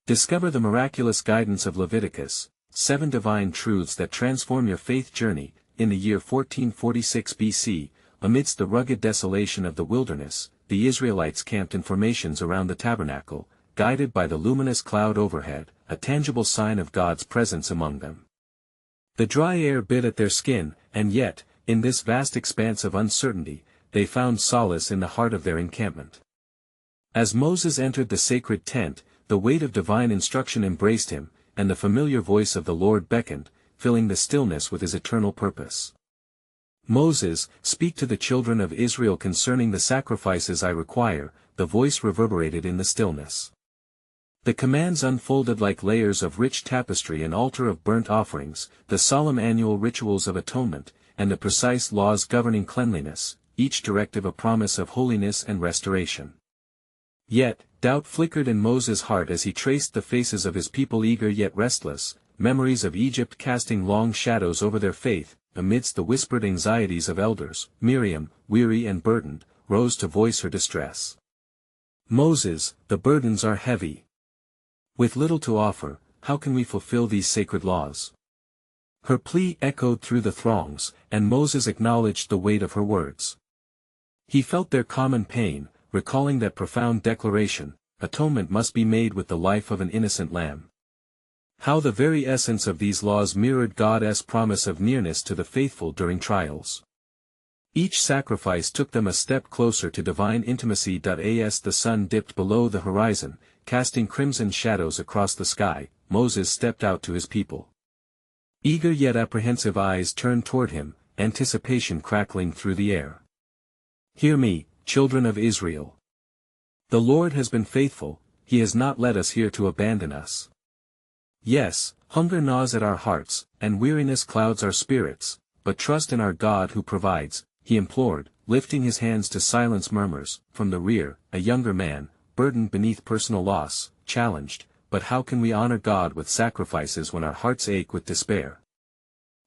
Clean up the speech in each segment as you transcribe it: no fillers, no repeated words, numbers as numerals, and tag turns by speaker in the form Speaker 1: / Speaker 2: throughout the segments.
Speaker 1: Discover the miraculous guidance of Leviticus, 7 divine truths that transform your faith journey. In the year 1446 BC, amidst the rugged desolation of the wilderness, the Israelites camped in formations around the Tabernacle, guided by the luminous cloud overhead, a tangible sign of God's presence among them. The dry air bit at their skin, and yet, in this vast expanse of uncertainty, they found solace in the heart of their encampment. As Moses entered the sacred tent, the weight of divine instruction embraced him, and the familiar voice of the Lord beckoned, filling the stillness with his eternal purpose. Moses, speak to the children of Israel concerning the sacrifices I require, the voice reverberated in the stillness. The commands unfolded like layers of rich tapestry, an altar of burnt offerings, the solemn annual rituals of atonement, and the precise laws governing cleanliness, each directive a promise of holiness and restoration. Yet, doubt flickered in Moses' heart as he traced the faces of his people, eager yet restless, memories of Egypt casting long shadows over their faith. Amidst the whispered anxieties of elders, Miriam, weary and burdened, rose to voice her distress. Moses, the burdens are heavy. With little to offer, how can we fulfill these sacred laws? Her plea echoed through the throngs, and Moses acknowledged the weight of her words. He felt their common pain, recalling that profound declaration, atonement must be made with the life of an innocent lamb. How the very essence of these laws mirrored God's promise of nearness to the faithful during trials. Each sacrifice took them a step closer to divine intimacy. As the sun dipped below the horizon, casting crimson shadows across the sky, Moses stepped out to his people. Eager yet apprehensive eyes turned toward him, anticipation crackling through the air. Hear me, children of Israel. The Lord has been faithful, he has not led us here to abandon us. Yes, hunger gnaws at our hearts, and weariness clouds our spirits, but trust in our God who provides, he implored, lifting his hands to silence murmurs. From the rear, a younger man, burdened beneath personal loss, challenged, but how can we honor God with sacrifices when our hearts ache with despair?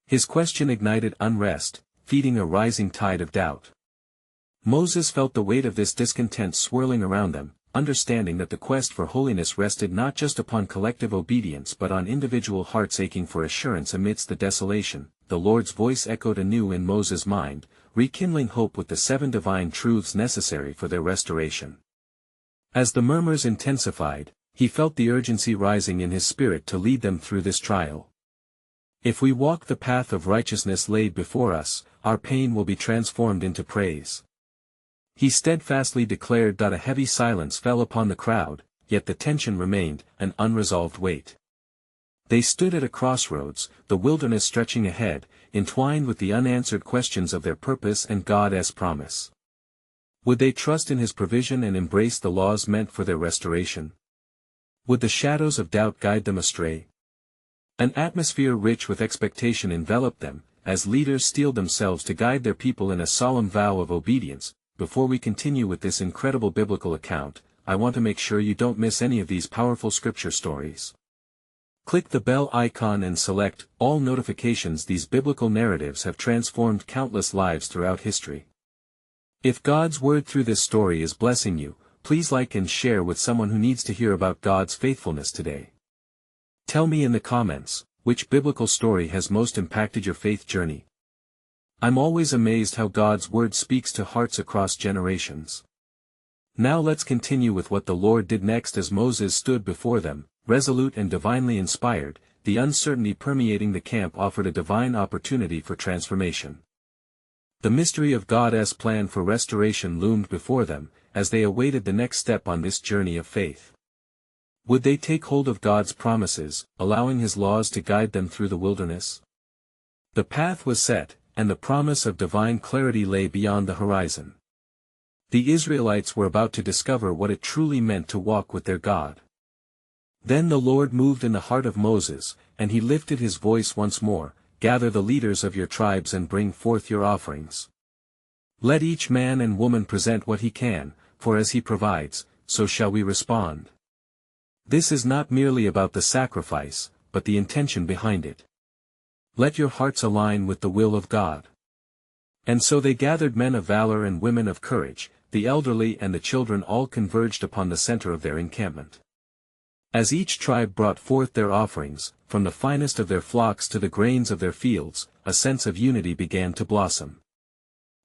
Speaker 1: His question ignited unrest, feeding a rising tide of doubt. Moses felt the weight of this discontent swirling around them, understanding that the quest for holiness rested not just upon collective obedience but on individual hearts aching for assurance amidst the desolation. The Lord's voice echoed anew in Moses' mind, rekindling hope with the 7 divine truths necessary for their restoration. As the murmurs intensified, he felt the urgency rising in his spirit to lead them through this trial. If we walk the path of righteousness laid before us, our pain will be transformed into praise. He steadfastly declared. A heavy silence fell upon the crowd, yet the tension remained, an unresolved weight. They stood at a crossroads, the wilderness stretching ahead, entwined with the unanswered questions of their purpose and God's promise. Would they trust in his provision and embrace the laws meant for their restoration? Would the shadows of doubt guide them astray? An atmosphere rich with expectation enveloped them, as leaders steeled themselves to guide their people in a solemn vow of obedience. Before we continue with this incredible biblical account, I want to make sure you don't miss any of these powerful scripture stories. Click the bell icon and select all notifications. These biblical narratives have transformed countless lives throughout history. If God's word through this story is blessing you, please like and share with someone who needs to hear about God's faithfulness today. Tell me in the comments, which biblical story has most impacted your faith journey? I'm always amazed how God's word speaks to hearts across generations. Now let's continue with what the Lord did next. As Moses stood before them, resolute and divinely inspired, the uncertainty permeating the camp offered a divine opportunity for transformation. The mystery of God's plan for restoration loomed before them, as they awaited the next step on this journey of faith. Would they take hold of God's promises, allowing his laws to guide them through the wilderness? The path was set, and the promise of divine clarity lay beyond the horizon. The Israelites were about to discover what it truly meant to walk with their God. Then the Lord moved in the heart of Moses, and he lifted his voice once more, "Gather the leaders of your tribes and bring forth your offerings. Let each man and woman present what he can, for as he provides, so shall we respond." This is not merely about the sacrifice, but the intention behind it. Let your hearts align with the will of God. And so they gathered men of valor and women of courage, the elderly and the children all converged upon the center of their encampment. As each tribe brought forth their offerings, from the finest of their flocks to the grains of their fields, a sense of unity began to blossom.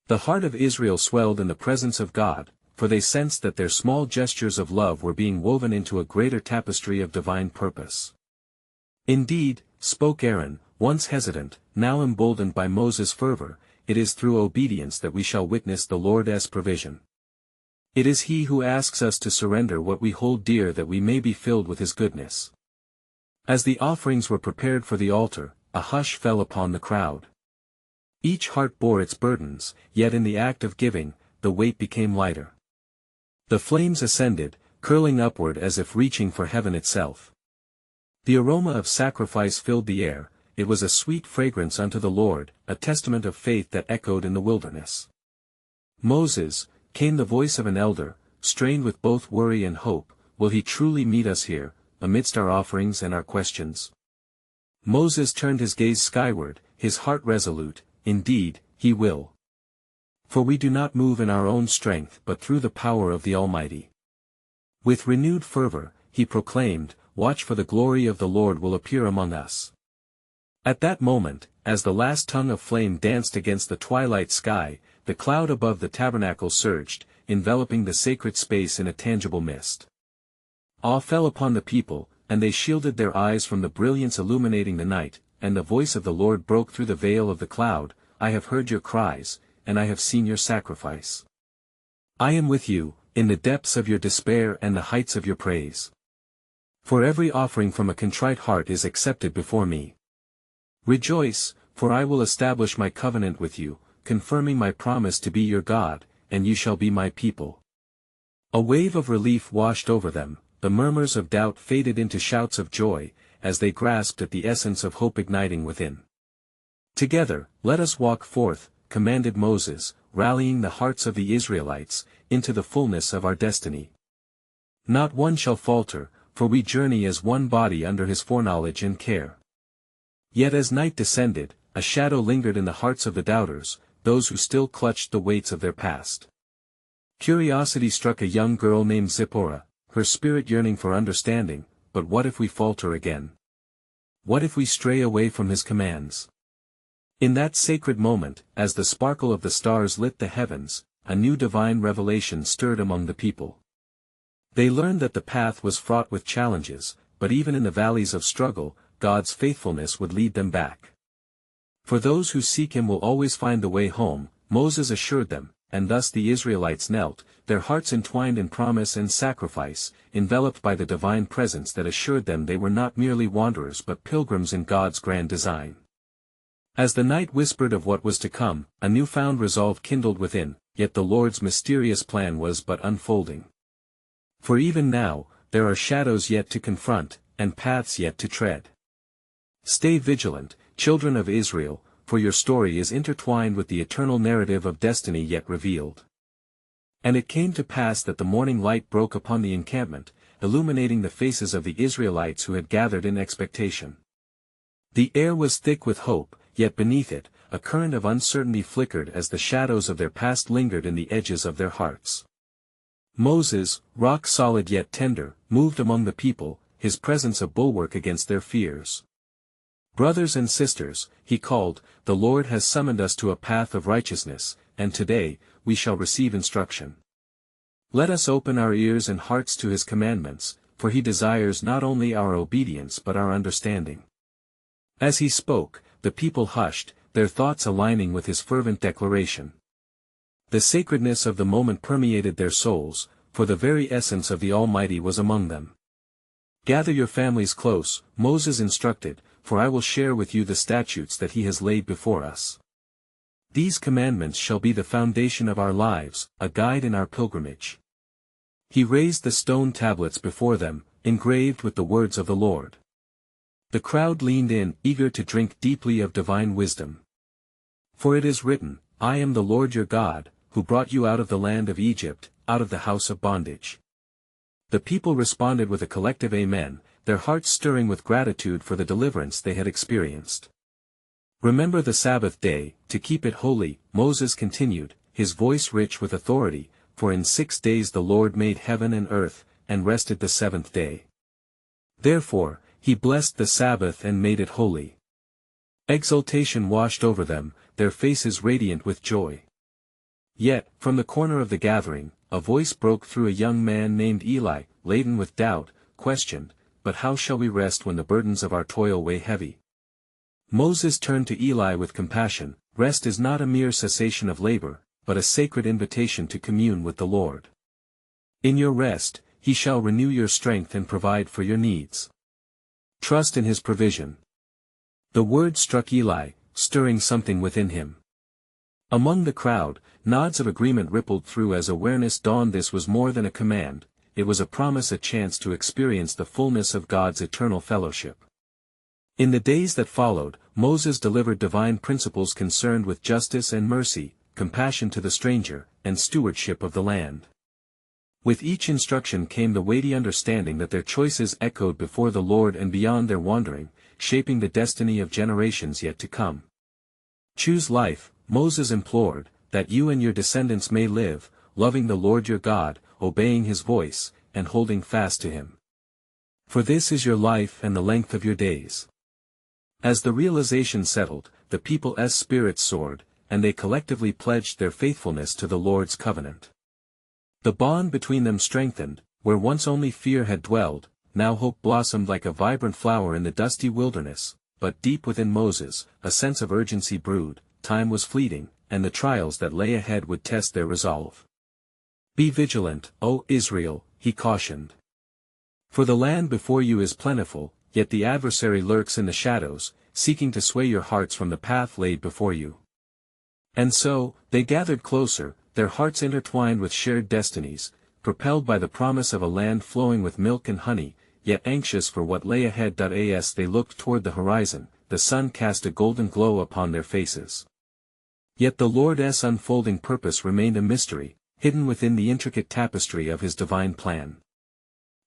Speaker 1: The heart of Israel swelled in the presence of God, for they sensed that their small gestures of love were being woven into a greater tapestry of divine purpose. Indeed, spoke Aaron, once hesitant, now emboldened by Moses' fervor, it is through obedience that we shall witness the Lord's provision. It is He who asks us to surrender what we hold dear that we may be filled with His goodness. As the offerings were prepared for the altar, a hush fell upon the crowd. Each heart bore its burdens, yet in the act of giving, the weight became lighter. The flames ascended, curling upward as if reaching for heaven itself. The aroma of sacrifice filled the air, it was a sweet fragrance unto the Lord, a testament of faith that echoed in the wilderness. Moses, came the voice of an elder, strained with both worry and hope, will He truly meet us here, amidst our offerings and our questions? Moses turned his gaze skyward, his heart resolute, indeed, He will. For we do not move in our own strength but through the power of the Almighty. With renewed fervor, he proclaimed, watch for the glory of the Lord will appear among us. At that moment, as the last tongue of flame danced against the twilight sky, the cloud above the tabernacle surged, enveloping the sacred space in a tangible mist. Awe fell upon the people, and they shielded their eyes from the brilliance illuminating the night, and the voice of the Lord broke through the veil of the cloud, I have heard your cries, and I have seen your sacrifice. I am with you, in the depths of your despair and the heights of your praise. For every offering from a contrite heart is accepted before me. Rejoice, for I will establish my covenant with you, confirming my promise to be your God, and you shall be my people. A wave of relief washed over them, the murmurs of doubt faded into shouts of joy, as they grasped at the essence of hope igniting within. Together, let us walk forth, commanded Moses, rallying the hearts of the Israelites, into the fullness of our destiny. Not one shall falter, for we journey as one body under His foreknowledge and care. Yet as night descended, a shadow lingered in the hearts of the doubters, those who still clutched the weights of their past. Curiosity struck a young girl named Zipporah, her spirit yearning for understanding, but what if we falter again? What if we stray away from His commands? In that sacred moment, as the sparkle of the stars lit the heavens, a new divine revelation stirred among the people. They learned that the path was fraught with challenges, but even in the valleys of struggle, God's faithfulness would lead them back. For those who seek Him will always find the way home, Moses assured them, and thus the Israelites knelt, their hearts entwined in promise and sacrifice, enveloped by the divine presence that assured them they were not merely wanderers but pilgrims in God's grand design. As the night whispered of what was to come, a newfound resolve kindled within, yet the Lord's mysterious plan was but unfolding. For even now, there are shadows yet to confront, and paths yet to tread. Stay vigilant, children of Israel, for your story is intertwined with the eternal narrative of destiny yet revealed. And it came to pass that the morning light broke upon the encampment, illuminating the faces of the Israelites who had gathered in expectation. The air was thick with hope, yet beneath it, a current of uncertainty flickered as the shadows of their past lingered in the edges of their hearts. Moses, rock solid yet tender, moved among the people, his presence a bulwark against their fears. Brothers and sisters, he called, the Lord has summoned us to a path of righteousness, and today, we shall receive instruction. Let us open our ears and hearts to His commandments, for He desires not only our obedience but our understanding. As he spoke, the people hushed, their thoughts aligning with his fervent declaration. The sacredness of the moment permeated their souls, for the very essence of the Almighty was among them. Gather your families close, Moses instructed, for I will share with you the statutes that He has laid before us. These commandments shall be the foundation of our lives, a guide in our pilgrimage. He raised the stone tablets before them, engraved with the words of the Lord. The crowd leaned in, eager to drink deeply of divine wisdom. For it is written, I am the Lord your God, who brought you out of the land of Egypt, out of the house of bondage. The people responded with a collective amen, their hearts stirring with gratitude for the deliverance they had experienced. Remember the Sabbath day, to keep it holy, Moses continued, his voice rich with authority, for in 6 days the Lord made heaven and earth, and rested the seventh day. Therefore, he blessed the Sabbath and made it holy. Exultation washed over them, their faces radiant with joy. Yet, from the corner of the gathering, a voice broke through. A young man named Eli, laden with doubt, questioned, "But how shall we rest when the burdens of our toil weigh heavy?" Moses turned to Eli with compassion. Rest is not a mere cessation of labor, but a sacred invitation to commune with the Lord. In your rest, he shall renew your strength and provide for your needs. Trust in his provision. The word struck Eli, stirring something within him. Among the crowd, nods of agreement rippled through as awareness dawned. This was more than a command, it was a promise, a chance to experience the fullness of God's eternal fellowship. In the days that followed, Moses delivered divine principles concerned with justice and mercy, compassion to the stranger, and stewardship of the land. With each instruction came the weighty understanding that their choices echoed before the Lord and beyond their wandering, shaping the destiny of generations yet to come. Choose life, Moses implored, that you and your descendants may live, loving the Lord your God, obeying his voice, and holding fast to him. For this is your life and the length of your days. As the realization settled, the people's spirits soared, and they collectively pledged their faithfulness to the Lord's covenant. The bond between them strengthened, where once only fear had dwelled, now hope blossomed like a vibrant flower in the dusty wilderness, but deep within Moses, a sense of urgency brewed. Time was fleeting, and the trials that lay ahead would test their resolve. Be vigilant, O Israel, he cautioned. For the land before you is plentiful, yet the adversary lurks in the shadows, seeking to sway your hearts from the path laid before you. And so, they gathered closer, their hearts intertwined with shared destinies, propelled by the promise of a land flowing with milk and honey, yet anxious for what lay ahead. As they looked toward the horizon, the sun cast a golden glow upon their faces. Yet the Lord's unfolding purpose remained a mystery, hidden within the intricate tapestry of his divine plan.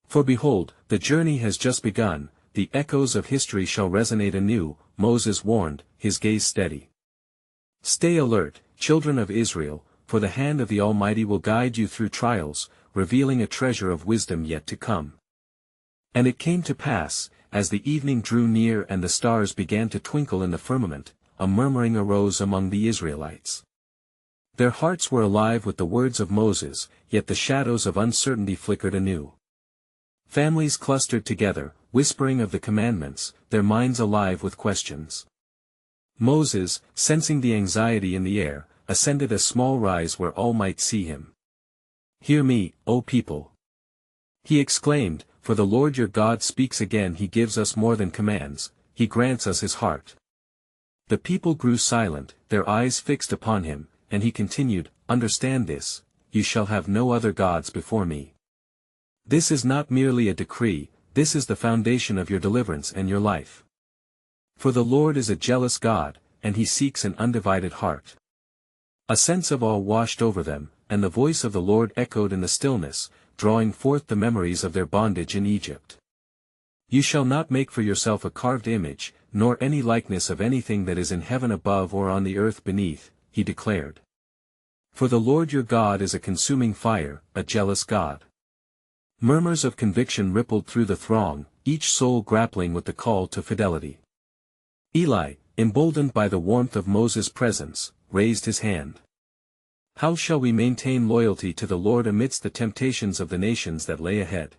Speaker 1: For behold, the journey has just begun, the echoes of history shall resonate anew, Moses warned, his gaze steady. Stay alert, children of Israel, for the hand of the Almighty will guide you through trials, revealing a treasure of wisdom yet to come. And it came to pass, as the evening drew near and the stars began to twinkle in the firmament, a murmuring arose among the Israelites. Their hearts were alive with the words of Moses, yet the shadows of uncertainty flickered anew. Families clustered together, whispering of the commandments, their minds alive with questions. Moses, sensing the anxiety in the air, ascended a small rise where all might see him. "Hear me, O people!" he exclaimed, "for the Lord your God speaks again. He gives us more than commands, he grants us his heart." The people grew silent, their eyes fixed upon him, and he continued, "Understand this, you shall have no other gods before me. This is not merely a decree, this is the foundation of your deliverance and your life. For the Lord is a jealous God, and he seeks an undivided heart." A sense of awe washed over them, and the voice of the Lord echoed in the stillness, drawing forth the memories of their bondage in Egypt. "You shall not make for yourself a carved image, nor any likeness of anything that is in heaven above or on the earth beneath," he declared. "For the Lord your God is a consuming fire, a jealous God." Murmurs of conviction rippled through the throng, each soul grappling with the call to fidelity. Eli, emboldened by the warmth of Moses' presence, raised his hand. "How shall we maintain loyalty to the Lord amidst the temptations of the nations that lay ahead?"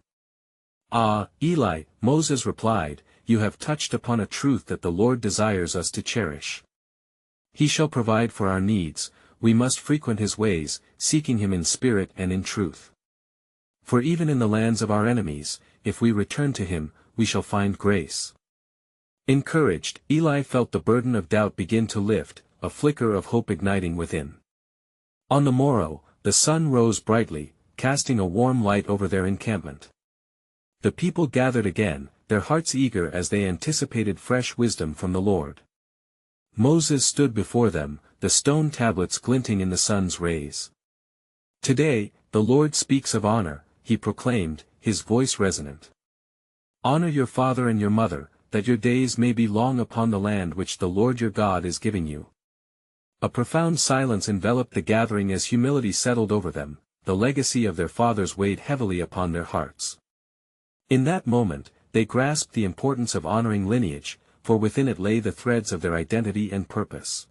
Speaker 1: "Ah, Eli," Moses replied, "you have touched upon a truth that the Lord desires us to cherish. He shall provide for our needs, we must frequent his ways, seeking him in spirit and in truth. For even in the lands of our enemies, if we return to him, we shall find grace." Encouraged, Eli felt the burden of doubt begin to lift, a flicker of hope igniting within. On the morrow, the sun rose brightly, casting a warm light over their encampment. The people gathered again, their hearts eager as they anticipated fresh wisdom from the Lord. Moses stood before them, the stone tablets glinting in the sun's rays. "Today, the Lord speaks of honor," he proclaimed, his voice resonant. "Honor your father and your mother, that your days may be long upon the land which the Lord your God is giving you." A profound silence enveloped the gathering as humility settled over them, the legacy of their fathers weighed heavily upon their hearts. In that moment, they grasped the importance of honoring lineage, for within it lay the threads of their identity and purpose.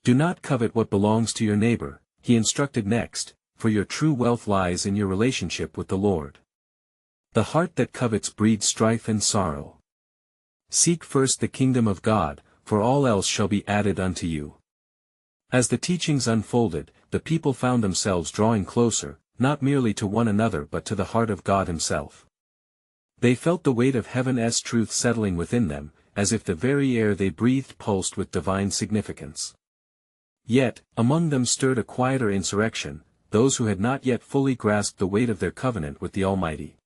Speaker 1: Do not covet what belongs to your neighbor, he instructed next, for your true wealth lies in your relationship with the Lord. The heart that covets breeds strife and sorrow. Seek first the kingdom of God, for all else shall be added unto you. As the teachings unfolded, the people found themselves drawing closer, not merely to one another but to the heart of God himself. They felt the weight of heaven's truth settling within them, as if the very air they breathed pulsed with divine significance. Yet, among them stirred a quieter insurrection, those who had not yet fully grasped the weight of their covenant with the Almighty.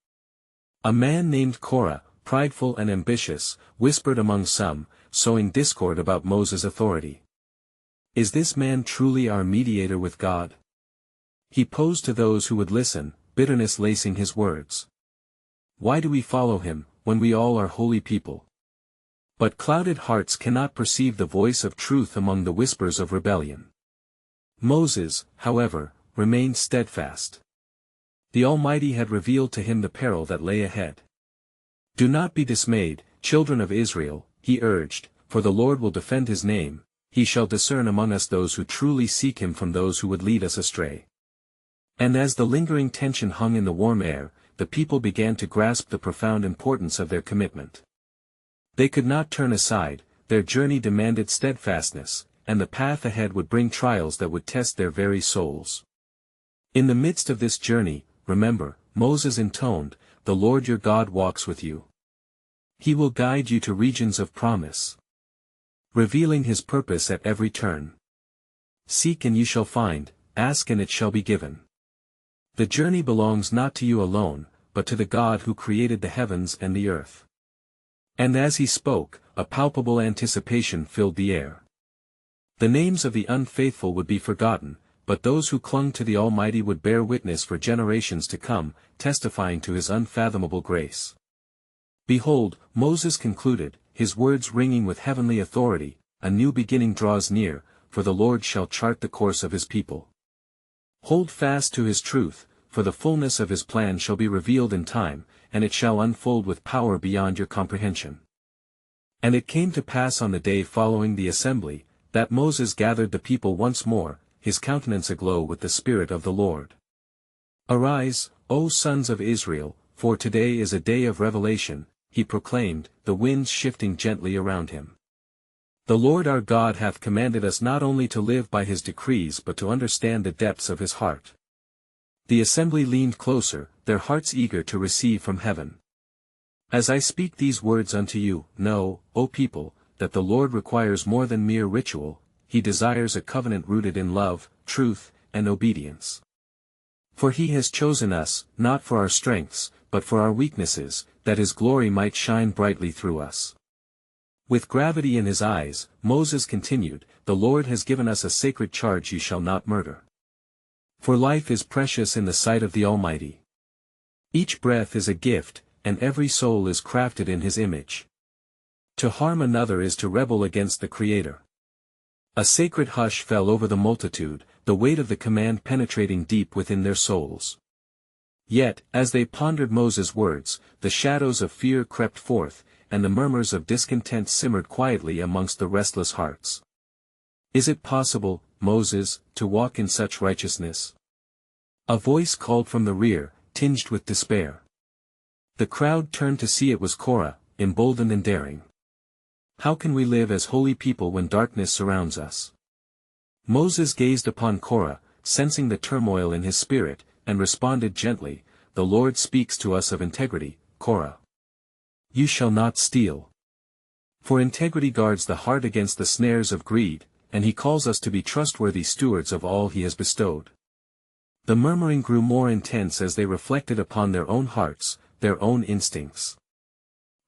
Speaker 1: A man named Korah, prideful and ambitious, whispered among some, sowing discord about Moses' authority. Is this man truly our mediator with God? He posed to those who would listen, bitterness lacing his words. Why do we follow him, when we all are holy people? But clouded hearts cannot perceive the voice of truth among the whispers of rebellion. Moses, however, remained steadfast. The Almighty had revealed to him the peril that lay ahead. Do not be dismayed, children of Israel, he urged, for the Lord will defend his name, he shall discern among us those who truly seek him from those who would lead us astray. And as the lingering tension hung in the warm air, the people began to grasp the profound importance of their commitment. They could not turn aside, their journey demanded steadfastness, and the path ahead would bring trials that would test their very souls. In the midst of this journey, remember, Moses intoned, the Lord your God walks with you. He will guide you to regions of promise, revealing his purpose at every turn. Seek and you shall find, ask and it shall be given. The journey belongs not to you alone, but to the God who created the heavens and the earth. And as he spoke, a palpable anticipation filled the air. The names of the unfaithful would be forgotten, but those who clung to the Almighty would bear witness for generations to come, testifying to his unfathomable grace. Behold, Moses concluded, his words ringing with heavenly authority, a new beginning draws near, for the Lord shall chart the course of his people. Hold fast to his truth, for the fullness of his plan shall be revealed in time, and it shall unfold with power beyond your comprehension. And it came to pass on the day following the assembly, that Moses gathered the people once more, his countenance aglow with the Spirit of the Lord. Arise, O sons of Israel, for today is a day of revelation, he proclaimed, the winds shifting gently around him. The Lord our God hath commanded us not only to live by his decrees but to understand the depths of his heart. The assembly leaned closer, their hearts eager to receive from heaven. As I speak these words unto you, know, O people, that the Lord requires more than mere ritual, he desires a covenant rooted in love, truth, and obedience. For he has chosen us, not for our strengths, but for our weaknesses, that his glory might shine brightly through us. With gravity in his eyes, Moses continued, the Lord has given us a sacred charge: you shall not murder. For life is precious in the sight of the Almighty. Each breath is a gift, and every soul is crafted in his image. To harm another is to rebel against the Creator. A sacred hush fell over the multitude, the weight of the command penetrating deep within their souls. Yet, as they pondered Moses' words, the shadows of fear crept forth, and the murmurs of discontent simmered quietly amongst the restless hearts. Is it possible, Moses, to walk in such righteousness? A voice called from the rear, tinged with despair. The crowd turned to see it was Korah, emboldened and daring. How can we live as holy people when darkness surrounds us? Moses gazed upon Korah, sensing the turmoil in his spirit, and responded gently, the Lord speaks to us of integrity, Korah. You shall not steal. For integrity guards the heart against the snares of greed, and he calls us to be trustworthy stewards of all he has bestowed. The murmuring grew more intense as they reflected upon their own hearts, their own instincts.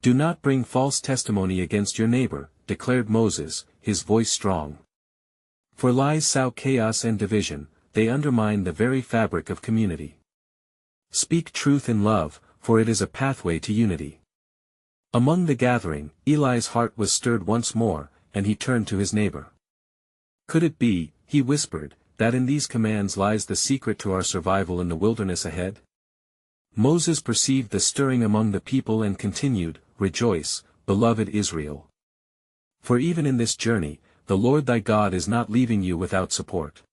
Speaker 1: Do not bring false testimony against your neighbor, declared Moses, his voice strong. For lies sow chaos and division, they undermine the very fabric of community. Speak truth in love, for it is a pathway to unity. Among the gathering, Eli's heart was stirred once more, and he turned to his neighbor. Could it be, he whispered, that in these commands lies the secret to our survival in the wilderness ahead? Moses perceived the stirring among the people and continued, "Rejoice, beloved Israel. For even in this journey, the Lord thy God is not leaving you without support.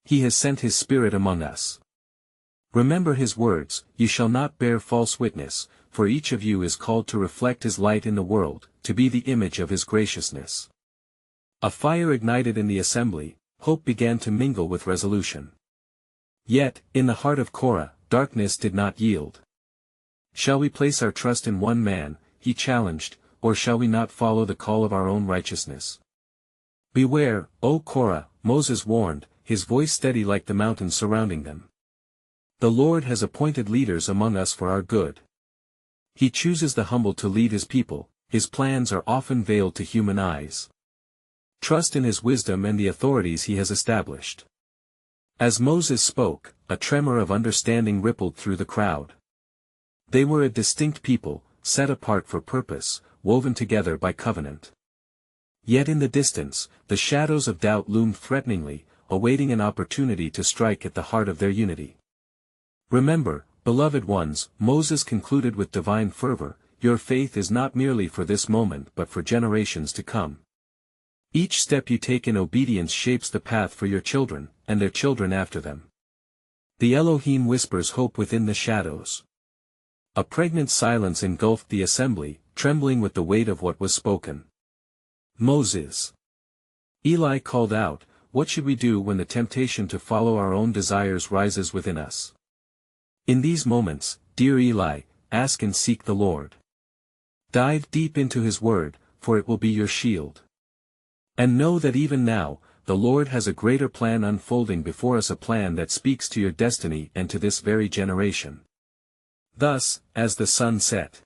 Speaker 1: He has sent his Spirit among us. Remember his words, you shall not bear false witness, for each of you is called to reflect his light in the world, to be the image of his graciousness." A fire ignited in the assembly, hope began to mingle with resolution. Yet, in the heart of Korah, darkness did not yield. "Shall we place our trust in one man," he challenged, "or shall we not follow the call of our own righteousness?" "Beware, O Korah," Moses warned, his voice steady like the mountains surrounding them. "The Lord has appointed leaders among us for our good. He chooses the humble to lead his people, his plans are often veiled to human eyes. Trust in his wisdom and the authorities he has established." As Moses spoke, a tremor of understanding rippled through the crowd. They were a distinct people, set apart for purpose, woven together by covenant. Yet in the distance, the shadows of doubt loomed threateningly, awaiting an opportunity to strike at the heart of their unity. "Remember, beloved ones," Moses concluded with divine fervor, "your faith is not merely for this moment but for generations to come. Each step you take in obedience shapes the path for your children, and their children after them." The Elohim whispers hope within the shadows. A pregnant silence engulfed the assembly, trembling with the weight of what was spoken. "Moses." Eli called out, "What should we do when the temptation to follow our own desires rises within us?" In these moments, dear Eli, ask and seek the Lord. Dive deep into his word, for it will be your shield. And know that even now, the Lord has a greater plan unfolding before us, a plan that speaks to your destiny and to this very generation. Thus, as the sun set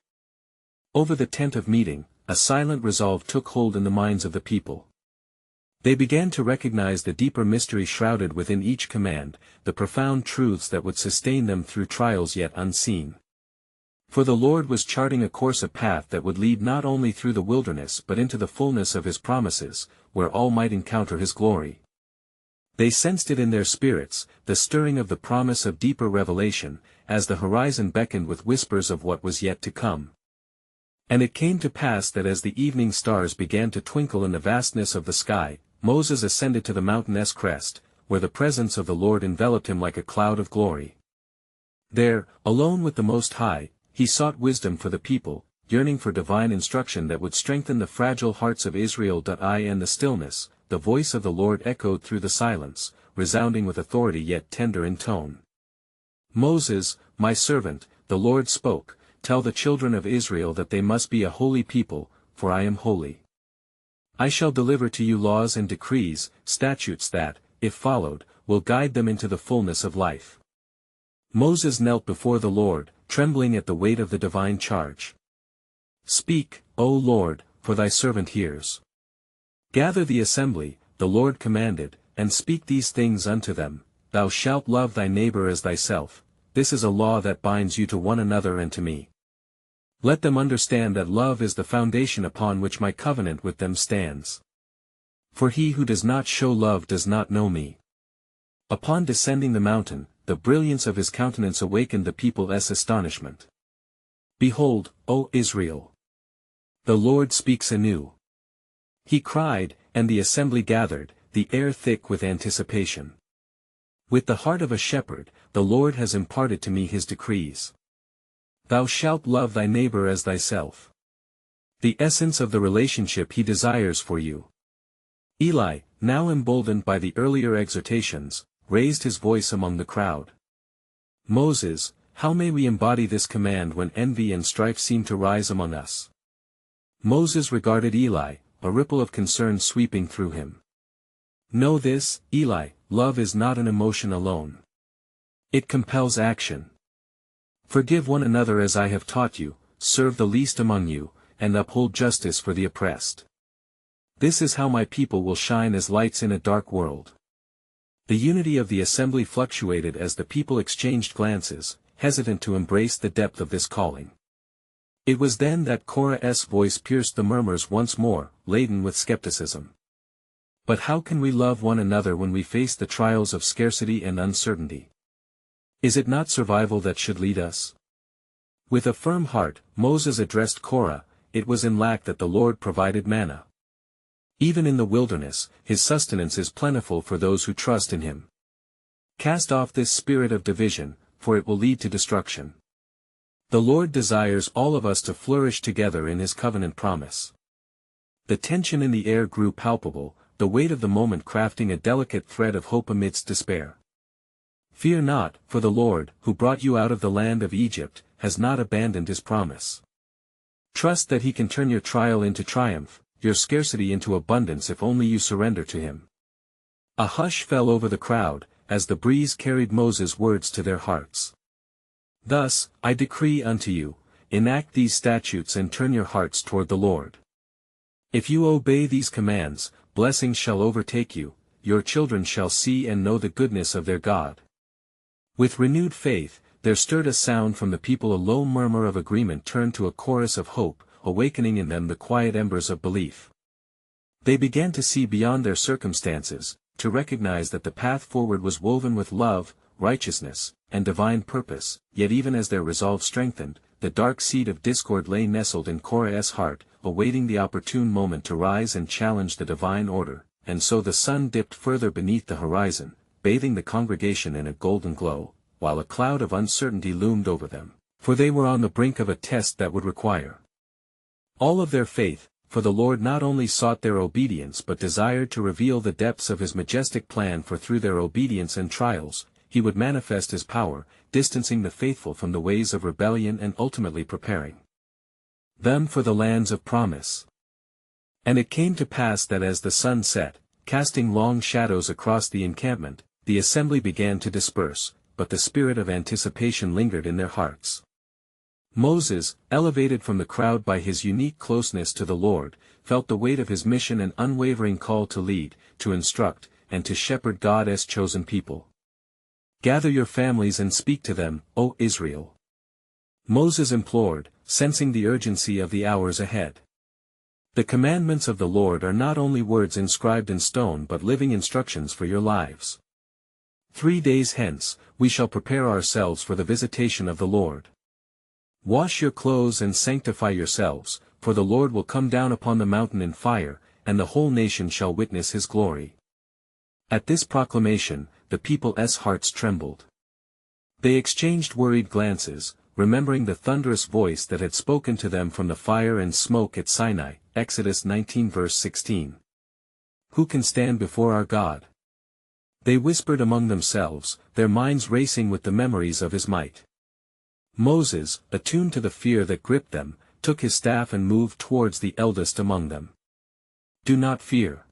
Speaker 1: over the tent of meeting, a silent resolve took hold in the minds of the people. They began to recognize the deeper mystery shrouded within each command, the profound truths that would sustain them through trials yet unseen. For the Lord was charting a course, a path that would lead not only through the wilderness but into the fullness of his promises, where all might encounter his glory. They sensed it in their spirits, the stirring of the promise of deeper revelation, as the horizon beckoned with whispers of what was yet to come. And it came to pass that as the evening stars began to twinkle in the vastness of the sky, Moses ascended to the mountain's crest, where the presence of the Lord enveloped him like a cloud of glory. There, alone with the Most High, he sought wisdom for the people, yearning for divine instruction that would strengthen the fragile hearts of Israel. In the stillness, the voice of the Lord echoed through the silence, resounding with authority yet tender in tone. "Moses, my servant," the Lord spoke, "tell the children of Israel that they must be a holy people, for I am holy. I shall deliver to you laws and decrees, statutes that, if followed, will guide them into the fullness of life." Moses knelt before the Lord, trembling at the weight of the divine charge. "Speak, O Lord, for thy servant hears. Gather the assembly," the Lord commanded, "and speak these things unto them. Thou shalt love thy neighbor as thyself. This is a law that binds you to one another and to me. Let them understand that love is the foundation upon which my covenant with them stands. For he who does not show love does not know me." Upon descending the mountain, the brilliance of his countenance awakened the people's astonishment. "Behold, O Israel! The Lord speaks anew." He cried, and the assembly gathered, the air thick with anticipation. "With the heart of a shepherd, the Lord has imparted to me his decrees. Thou shalt love thy neighbor as thyself." The essence of the relationship he desires for you. Eli, now emboldened by the earlier exhortations, raised his voice among the crowd. "Moses, how may we embody this command when envy and strife seem to rise among us?" Moses regarded Eli, a ripple of concern sweeping through him. "Know this, Eli, love is not an emotion alone. It compels action. Forgive one another as I have taught you, serve the least among you, and uphold justice for the oppressed. This is how my people will shine as lights in a dark world." The unity of the assembly fluctuated as the people exchanged glances, hesitant to embrace the depth of this calling. It was then that Korah's voice pierced the murmurs once more, laden with skepticism. "But how can we love one another when we face the trials of scarcity and uncertainty? Is it not survival that should lead us? With a firm heart, Moses addressed Korah. It was in lack that the Lord provided manna. Even in the wilderness, his sustenance is plentiful for those who trust in him. Cast off this spirit of division, for it will lead to destruction. The Lord desires all of us to flourish together in his covenant promise. The tension in the air grew palpable, the weight of the moment crafting a delicate thread of hope amidst despair. Fear not, for the Lord, who brought you out of the land of Egypt, has not abandoned his promise. Trust that he can turn your trial into triumph, your scarcity into abundance if only you surrender to him. A hush fell over the crowd, as the breeze carried Moses' words to their hearts. Thus, I decree unto you, enact these statutes and turn your hearts toward the Lord. If you obey these commands, blessings shall overtake you, your children shall see and know the goodness of their God. With renewed faith, there stirred a sound from the people. A low murmur of agreement turned to a chorus of hope, awakening in them the quiet embers of belief. They began to see beyond their circumstances, to recognize that the path forward was woven with love, righteousness, and divine purpose. Yet even as their resolve strengthened, the dark seed of discord lay nestled in Korah's heart, awaiting the opportune moment to rise and challenge the divine order. And so the sun dipped further beneath the horizon, bathing the congregation in a golden glow, while a cloud of uncertainty loomed over them, for they were on the brink of a test that would require all of their faith, for the Lord not only sought their obedience but desired to reveal the depths of his majestic plan, for through their obedience and trials, he would manifest his power, distancing the faithful from the ways of rebellion and ultimately preparing them for the lands of promise. And it came to pass that as the sun set, casting long shadows across the encampment, the assembly began to disperse, but the spirit of anticipation lingered in their hearts. Moses, elevated from the crowd by his unique closeness to the Lord, felt the weight of his mission and unwavering call to lead, to instruct, and to shepherd God's chosen people. Gather your families and speak to them, O Israel. Moses implored, sensing the urgency of the hours ahead. The commandments of the Lord are not only words inscribed in stone but living instructions for your lives. 3 days hence, we shall prepare ourselves for the visitation of the Lord. Wash your clothes and sanctify yourselves, for the Lord will come down upon the mountain in fire, and the whole nation shall witness his glory. At this proclamation, the people's hearts trembled. They exchanged worried glances, remembering the thunderous voice that had spoken to them from the fire and smoke at Sinai, Exodus 19 verse 16. Who can stand before our God? They whispered among themselves, their minds racing with the memories of his might. Moses, attuned to the fear that gripped them, took his staff and moved towards the eldest among them. Do not fear.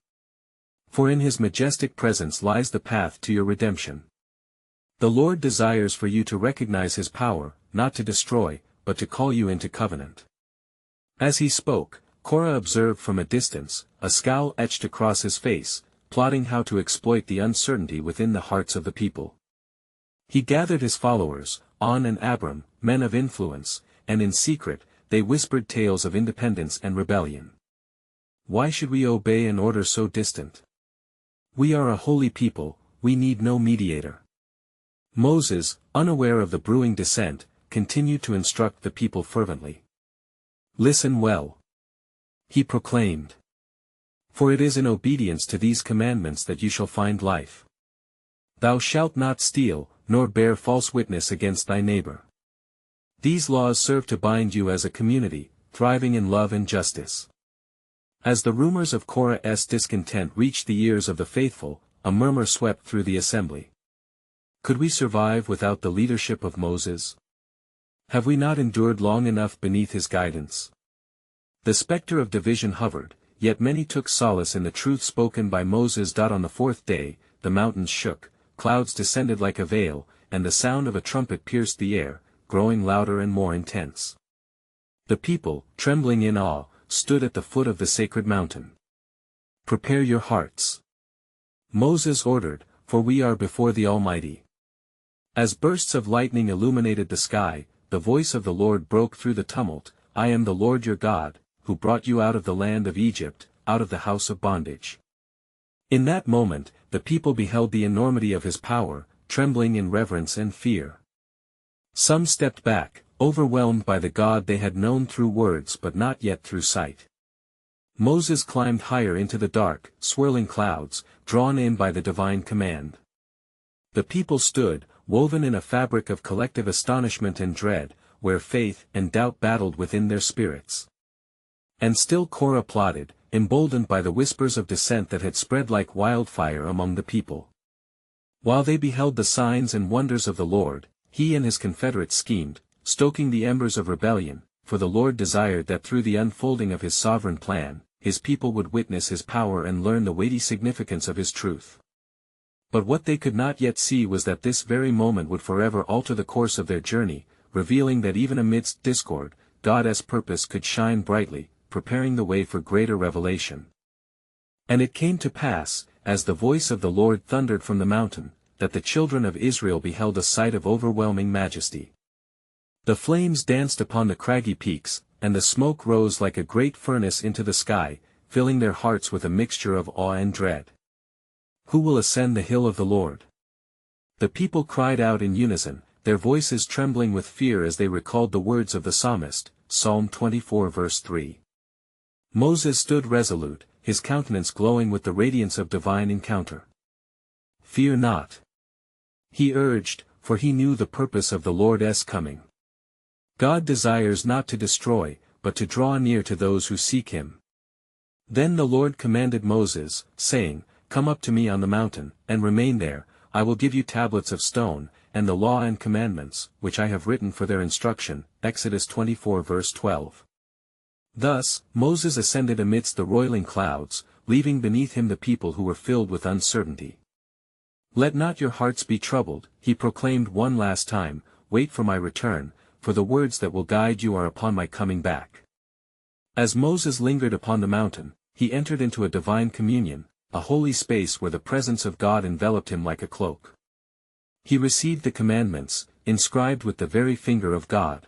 Speaker 1: For in his majestic presence lies the path to your redemption. The Lord desires for you to recognize his power, not to destroy, but to call you into covenant. As he spoke, Korah observed from a distance, a scowl etched across his face, plotting how to exploit the uncertainty within the hearts of the people. He gathered his followers, On and Abram, men of influence, and in secret, they whispered tales of independence and rebellion. Why should we obey an order so distant? We are a holy people, we need no mediator. Moses, unaware of the brewing dissent, continued to instruct the people fervently. Listen well. He proclaimed. For it is in obedience to these commandments that you shall find life. Thou shalt not steal, nor bear false witness against thy neighbor. These laws serve to bind you as a community, thriving in love and justice. As the rumors of Korah's discontent reached the ears of the faithful, a murmur swept through the assembly. Could we survive without the leadership of Moses? Have we not endured long enough beneath his guidance? The specter of division hovered, yet many took solace in the truth spoken by Moses. On the 4th day, the mountains shook, clouds descended like a veil, and the sound of a trumpet pierced the air, growing louder and more intense. The people, trembling in awe, stood at the foot of the sacred mountain. Prepare your hearts. Moses ordered, for we are before the Almighty. As bursts of lightning illuminated the sky, the voice of the Lord broke through the tumult, I am the Lord your God, who brought you out of the land of Egypt, out of the house of bondage. In that moment, the people beheld the enormity of his power, trembling in reverence and fear. Some stepped back, overwhelmed by the God they had known through words but not yet through sight. Moses climbed higher into the dark, swirling clouds, drawn in by the divine command. The people stood, woven in a fabric of collective astonishment and dread, where faith and doubt battled within their spirits. And still Korah plodded, emboldened by the whispers of dissent that had spread like wildfire among the people. While they beheld the signs and wonders of the Lord, he and his confederates schemed, stoking the embers of rebellion, for the Lord desired that through the unfolding of his sovereign plan, his people would witness his power and learn the weighty significance of his truth. But what they could not yet see was that this very moment would forever alter the course of their journey, revealing that even amidst discord, God's purpose could shine brightly, preparing the way for greater revelation. And it came to pass, as the voice of the Lord thundered from the mountain, that the children of Israel beheld a sight of overwhelming majesty. The flames danced upon the craggy peaks, and the smoke rose like a great furnace into the sky, filling their hearts with a mixture of awe and dread. Who will ascend the hill of the Lord? The people cried out in unison, their voices trembling with fear as they recalled the words of the psalmist, Psalm 24 verse 3. Moses stood resolute, his countenance glowing with the radiance of divine encounter. Fear not. He urged, for he knew the purpose of the Lord's coming. God desires not to destroy, but to draw near to those who seek him. Then the Lord commanded Moses, saying, Come up to me on the mountain, and remain there, I will give you tablets of stone, and the law and commandments, which I have written for their instruction. Exodus 24 verse 12. Thus, Moses ascended amidst the roiling clouds, leaving beneath him the people who were filled with uncertainty. Let not your hearts be troubled, he proclaimed one last time, wait for my return, for the words that will guide you are upon my coming back. As Moses lingered upon the mountain, he entered into a divine communion, a holy space where the presence of God enveloped him like a cloak. He received the commandments, inscribed with the very finger of God.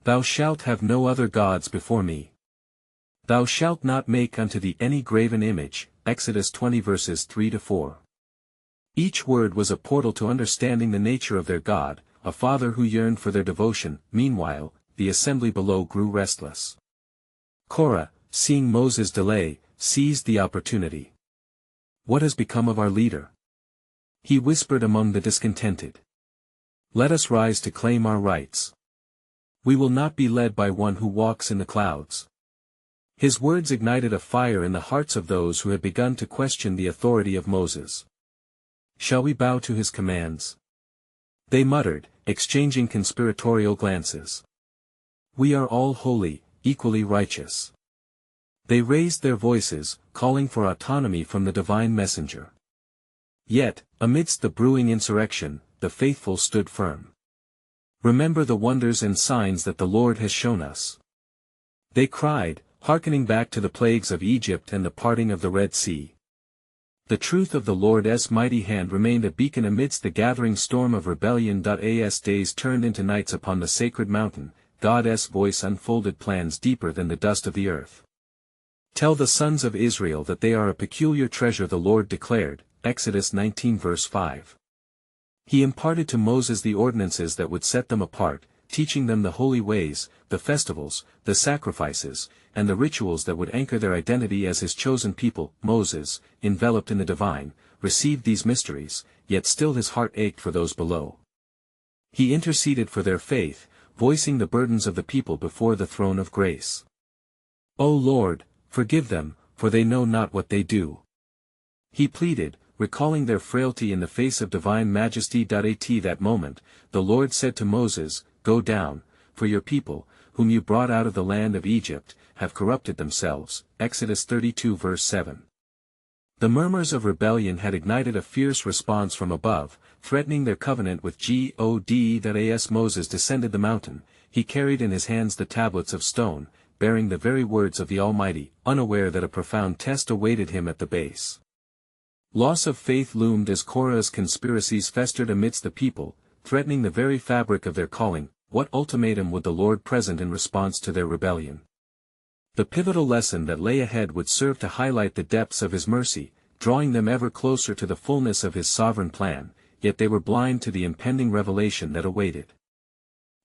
Speaker 1: Thou shalt have no other gods before me. Thou shalt not make unto thee any graven image. Exodus 20 verses 3-4. Each word was a portal to understanding the nature of their God, a father who yearned for their devotion. Meanwhile, the assembly below grew restless. Korah, seeing Moses' delay, seized the opportunity. What has become of our leader? He whispered among the discontented. Let us rise to claim our rights. We will not be led by one who walks in the clouds. His words ignited a fire in the hearts of those who had begun to question the authority of Moses. Shall we bow to his commands? They muttered, exchanging conspiratorial glances. We are all holy, equally righteous. They raised their voices, calling for autonomy from the divine messenger. Yet, amidst the brewing insurrection, the faithful stood firm. Remember the wonders and signs that the Lord has shown us. They cried, hearkening back to the plagues of Egypt and the parting of the Red Sea. The truth of the Lord's mighty hand remained a beacon amidst the gathering storm of rebellion. As days turned into nights upon the sacred mountain, God's voice unfolded plans deeper than the dust of the earth. Tell the sons of Israel that they are a peculiar treasure, the Lord declared. Exodus 19 verse 5. He imparted to Moses the ordinances that would set them apart, teaching them the holy ways, the festivals, the sacrifices, and the rituals that would anchor their identity as his chosen people. Moses, enveloped in the divine, received these mysteries, yet still his heart ached for those below. He interceded for their faith, voicing the burdens of the people before the throne of grace. O Lord, forgive them, for they know not what they do. He pleaded, recalling their frailty in the face of divine majesty. At that moment, the Lord said to Moses, Go down, for your people, whom you brought out of the land of Egypt, have corrupted themselves. Exodus 32 verse 7. The murmurs of rebellion had ignited a fierce response from above, threatening their covenant with God. As Moses descended the mountain, he carried in his hands the tablets of stone, bearing the very words of the Almighty, unaware that a profound test awaited him at the base. Loss of faith loomed as Korah's conspiracies festered amidst the people, threatening the very fabric of their calling. What ultimatum would the Lord present in response to their rebellion? The pivotal lesson that lay ahead would serve to highlight the depths of his mercy, drawing them ever closer to the fullness of his sovereign plan, yet they were blind to the impending revelation that awaited.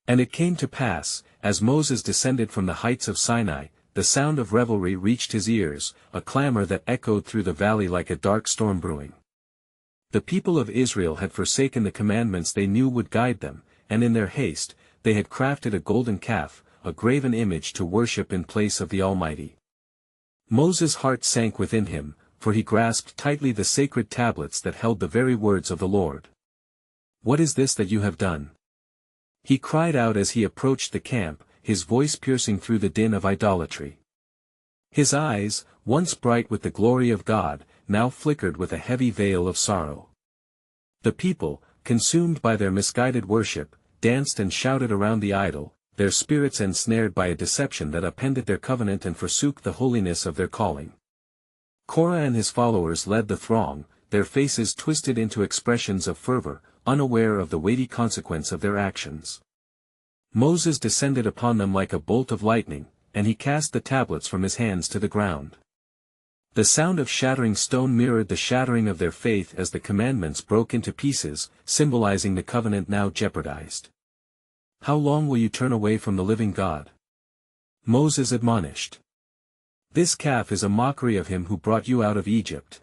Speaker 1: And it came to pass, as Moses descended from the heights of Sinai, the sound of revelry reached his ears, a clamor that echoed through the valley like a dark storm brewing. The people of Israel had forsaken the commandments they knew would guide them, and in their haste, they had crafted a golden calf, a graven image to worship in place of the Almighty. Moses' heart sank within him, for he grasped tightly the sacred tablets that held the very words of the Lord. "What is this that you have done?" he cried out as he approached the camp, his voice piercing through the din of idolatry. His eyes, once bright with the glory of God, now flickered with a heavy veil of sorrow. The people, consumed by their misguided worship, danced and shouted around the idol, their spirits ensnared by a deception that upended their covenant and forsook the holiness of their calling. Korah and his followers led the throng, their faces twisted into expressions of fervor, unaware of the weighty consequence of their actions. Moses descended upon them like a bolt of lightning, and he cast the tablets from his hands to the ground. The sound of shattering stone mirrored the shattering of their faith as the commandments broke into pieces, symbolizing the covenant now jeopardized. "How long will you turn away from the living God?" Moses admonished. "This calf is a mockery of him who brought you out of Egypt."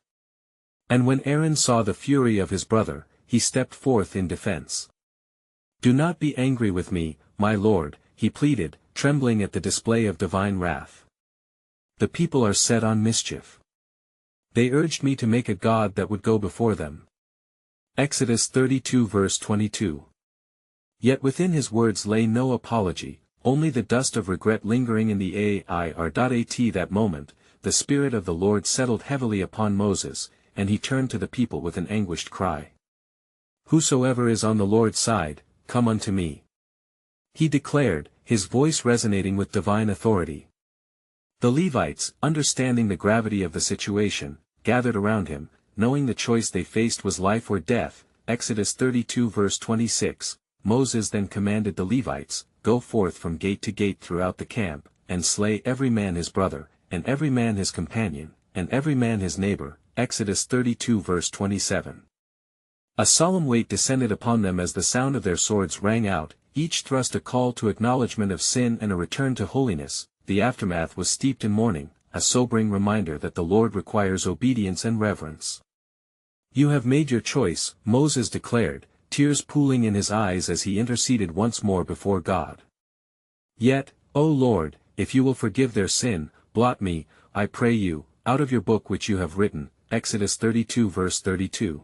Speaker 1: And when Aaron saw the fury of his brother, he stepped forth in defense. "Do not be angry with me, my lord," he pleaded, trembling at the display of divine wrath. "The people are set on mischief. They urged me to make a god that would go before them." Exodus 32 verse 22. Yet within his words lay no apology, only the dust of regret lingering in the air. That moment, the Spirit of the Lord settled heavily upon Moses, and he turned to the people with an anguished cry. "Whosoever is on the Lord's side, come unto me," he declared, his voice resonating with divine authority. The Levites, understanding the gravity of the situation, gathered around him, knowing the choice they faced was life or death. Exodus 32 verse 26. Moses then commanded the Levites, "Go forth from gate to gate throughout the camp, and slay every man his brother, and every man his companion, and every man his neighbor." Exodus 32 verse 27. A solemn weight descended upon them as the sound of their swords rang out, each thrust a call to acknowledgement of sin and a return to holiness. The aftermath was steeped in mourning, a sobering reminder that the Lord requires obedience and reverence. "You have made your choice," Moses declared, tears pooling in his eyes as he interceded once more before God. "Yet, O Lord, if you will forgive their sin, blot me, I pray you, out of your book which you have written." Exodus 32 verse 32.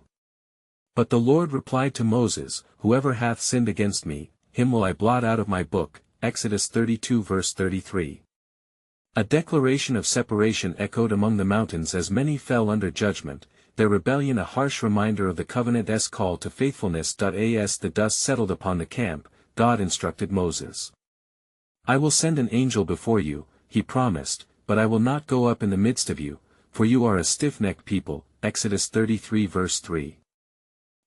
Speaker 1: But the Lord replied to Moses, "Whoever hath sinned against me, him will I blot out of my book." Exodus 32 verse 33. A declaration of separation echoed among the mountains as many fell under judgment, their rebellion a harsh reminder of the covenant's call to faithfulness. As the dust settled upon the camp, God instructed Moses. "I will send an angel before you," he promised, "but I will not go up in the midst of you, for you are a stiff-necked people." Exodus 33 verse 3.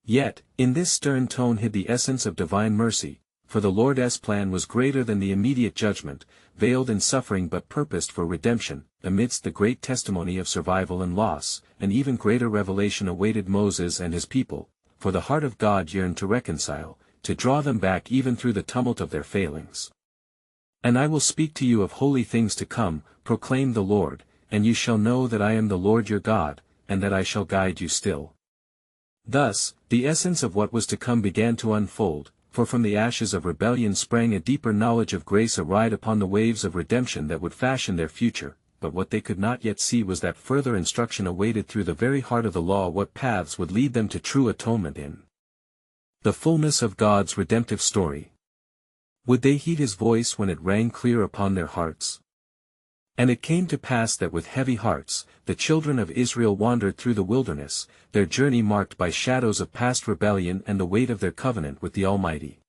Speaker 1: Yet, in this stern tone hid the essence of divine mercy, for the Lord's plan was greater than the immediate judgment, veiled in suffering but purposed for redemption. Amidst the great testimony of survival and loss, an even greater revelation awaited Moses and his people, for the heart of God yearned to reconcile, to draw them back even through the tumult of their failings. "And I will speak to you of holy things to come," proclaimed the Lord, "and you shall know that I am the Lord your God, and that I shall guide you still." Thus, the essence of what was to come began to unfold, for from the ashes of rebellion sprang a deeper knowledge of grace, a ride upon the waves of redemption that would fashion their future. But what they could not yet see was that further instruction awaited through the very heart of the law, what paths would lead them to true atonement in the fullness of God's redemptive story. Would they heed his voice when it rang clear upon their hearts? And it came to pass that with heavy hearts, the children of Israel wandered through the wilderness, their journey marked by shadows of past rebellion and the weight of their covenant with the Almighty.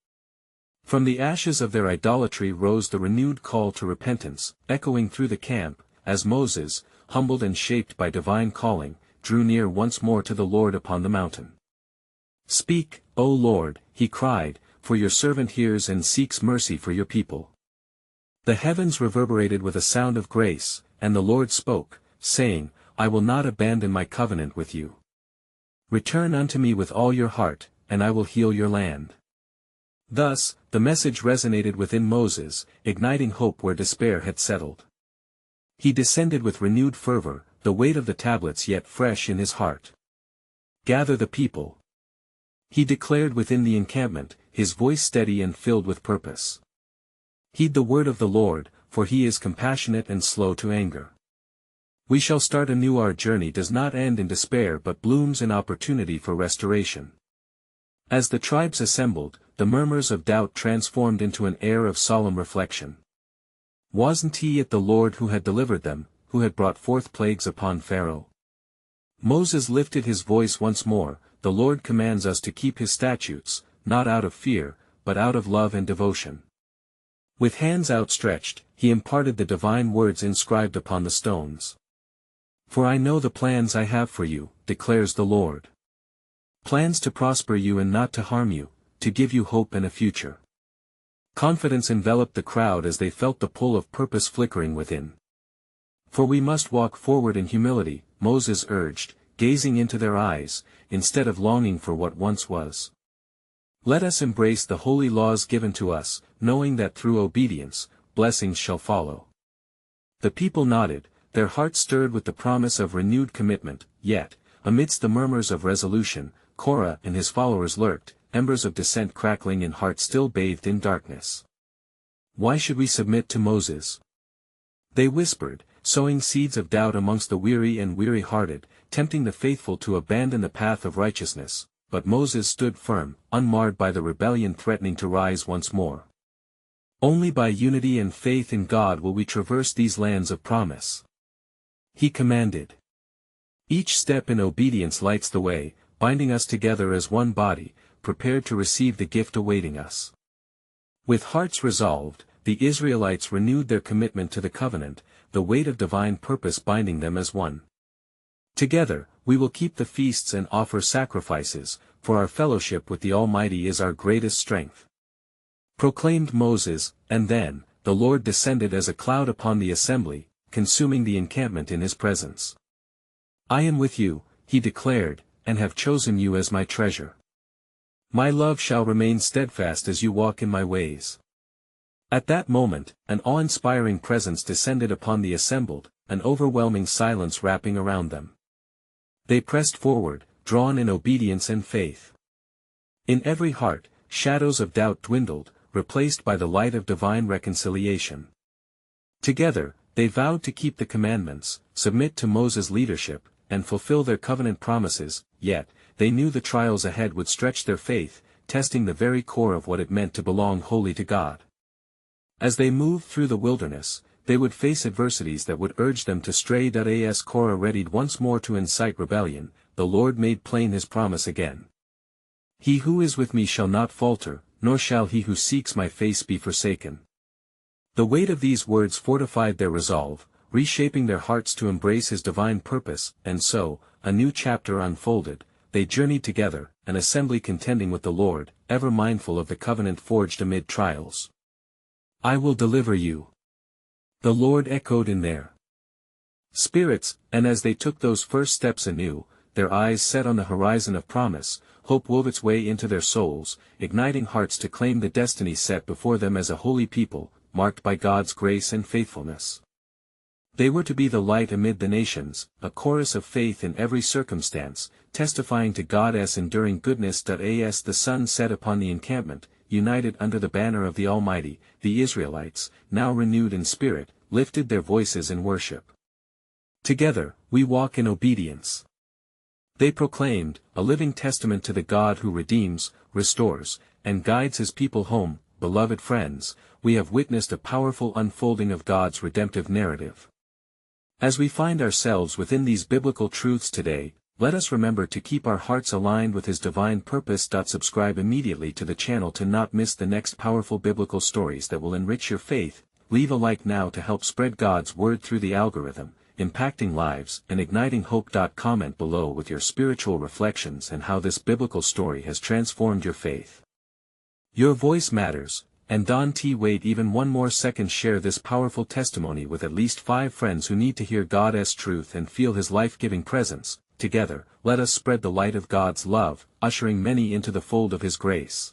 Speaker 1: From the ashes of their idolatry rose the renewed call to repentance, echoing through the camp, as Moses, humbled and shaped by divine calling, drew near once more to the Lord upon the mountain. "Speak, O Lord," he cried, "for your servant hears and seeks mercy for your people." The heavens reverberated with a sound of grace, and the Lord spoke, saying, "I will not abandon my covenant with you. Return unto me with all your heart, and I will heal your land." Thus, The message resonated within Moses, igniting hope where despair had settled. He descended with renewed fervor, the weight of the tablets yet fresh in his heart. "Gather the people," he declared within the encampment, his voice steady and filled with purpose. "Heed the word of the Lord, for he is compassionate and slow to anger. We shall start anew. Our journey does not end in despair but blooms in opportunity for restoration." As the tribes assembled, the murmurs of doubt transformed into an air of solemn reflection. Wasn't he it the Lord who had delivered them, who had brought forth plagues upon Pharaoh? Moses lifted his voice once more. "The Lord commands us to keep his statutes, not out of fear, but out of love and devotion." With hands outstretched, he imparted the divine words inscribed upon the stones. "For I know the plans I have for you, declares the Lord. Plans to prosper you and not to harm you, to give you hope and a future." Confidence enveloped the crowd as they felt the pull of purpose flickering within. "For we must walk forward in humility," Moses urged, gazing into their eyes, instead of longing for what once was. "Let us embrace the holy laws given to us, knowing that through obedience, blessings shall follow." The people nodded, their hearts stirred with the promise of renewed commitment, yet, amidst the murmurs of resolution, Korah and his followers lurked, embers of dissent crackling in hearts still bathed in darkness. "Why should we submit to Moses?" they whispered, sowing seeds of doubt amongst the weary and weary-hearted, tempting the faithful to abandon the path of righteousness. But Moses stood firm, unmarred by the rebellion threatening to rise once more. "Only by unity and faith in God will we traverse these lands of promise," he commanded. "Each step in obedience lights the way, binding us together as one body, prepared to receive the gift awaiting us." With hearts resolved, the Israelites renewed their commitment to the covenant, the weight of divine purpose binding them as one. "Together, we will keep the feasts and offer sacrifices, for our fellowship with the Almighty is our greatest strength," proclaimed Moses, and then, the Lord descended as a cloud upon the assembly, consuming the encampment in his presence. "I am with you," he declared, "and have chosen you as my treasure. My love shall remain steadfast as you walk in my ways." At that moment, an awe-inspiring presence descended upon the assembled, an overwhelming silence wrapping around them. They pressed forward, drawn in obedience and faith. In every heart, shadows of doubt dwindled, replaced by the light of divine reconciliation. Together, they vowed to keep the commandments, submit to Moses' leadership, and fulfill their covenant promises, yet, they knew the trials ahead would stretch their faith, testing the very core of what it meant to belong wholly to God. As they moved through the wilderness, they would face adversities that would urge them to stray. As Korah readied once more to incite rebellion, the Lord made plain his promise again. "He who is with me shall not falter, nor shall he who seeks my face be forsaken." The weight of these words fortified their resolve, reshaping their hearts to embrace his divine purpose, and so, a new chapter unfolded. They journeyed together, an assembly contending with the Lord, ever mindful of the covenant forged amid trials. "I will deliver you," the Lord echoed in their spirits, and as they took those first steps anew, their eyes set on the horizon of promise, hope wove its way into their souls, igniting hearts to claim the destiny set before them as a holy people, marked by God's grace and faithfulness. They were to be the light amid the nations, a chorus of faith in every circumstance, testifying to God's enduring goodness. As the sun set upon the encampment, united under the banner of the Almighty, the Israelites, now renewed in spirit, lifted their voices in worship. "Together, we walk in obedience," they proclaimed, a living testament to the God who redeems, restores, and guides his people home. Beloved friends, we have witnessed a powerful unfolding of God's redemptive narrative. As we find ourselves within these biblical truths today, let us remember to keep our hearts aligned with his divine purpose. Subscribe immediately to the channel to not miss the next powerful biblical stories that will enrich your faith. Leave a like now to help spread God's word through the algorithm, impacting lives and igniting hope. Comment below with your spiritual reflections and how this biblical story has transformed your faith. Your voice matters, and Wait even one more second. Share this powerful testimony with at least 5 friends who need to hear God's truth and feel his life-giving presence. Together, let us spread the light of God's love, ushering many into the fold of his grace.